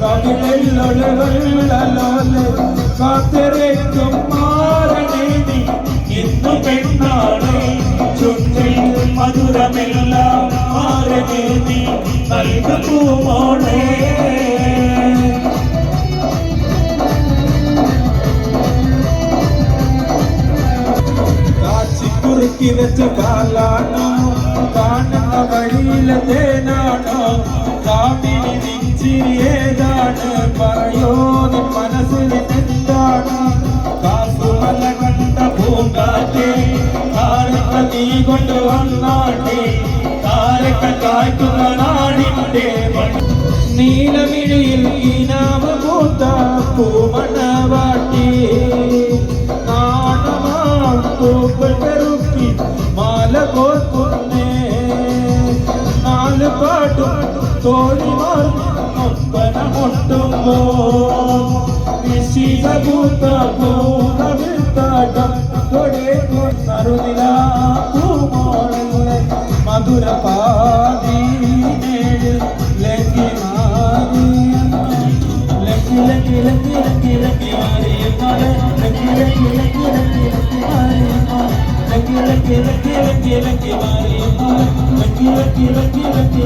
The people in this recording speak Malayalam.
കവിളിലൊളിവെള്ളലോലെ കാത്തിരയ്ക്കും മാറണേ നീ ഇന്നു പെണ്ണാണ് ചുണ്ടിൽ മധുരമെല്ലാം മാറണേ നീ നൽകും പൂമോളെ കാച്ചിക്കുറുക്കി വെച്ച കാലാണോ കാണുന്ന വഴിയിലെ തേനാണോ കാമിനി നെഞ്ചിരിയേതാണ് പറയോ നിൻ മനസ്സിൽ എന്താണ് കാസുമല കണ്ട പൂങ്കാറ്റേ കാരക്ക നീ കൊണ്ടുവന്നാട്ടെ കാരക്ക കായ്ക്കുന്ന നാടിന്റെ നീലമിഴിയിൽ ഈനാവ് പൂത്ത പൂമണവാട്ടി നാണമാം പൂക്കൾ പെറുക്കി മാല കോർക്കുന്നേ നാല് പാട്ടും തോഴിമാർ ഒപ്പനമൊട്ടുമ്പോ നിശിത പൂത്ത പൂർണ്ണവിത്താട്ടം തൊടേ കൊന്നറുനില പൂമോളെ മധുര പാതീനേഴ് ലക്കി മാറി lucky lucky lucky lucky lucky മാറി lucky lucky lucky lucky lucky മാറി lucky lucky lucky lucky lucky മാറി lucky lucky lucky lucky lucky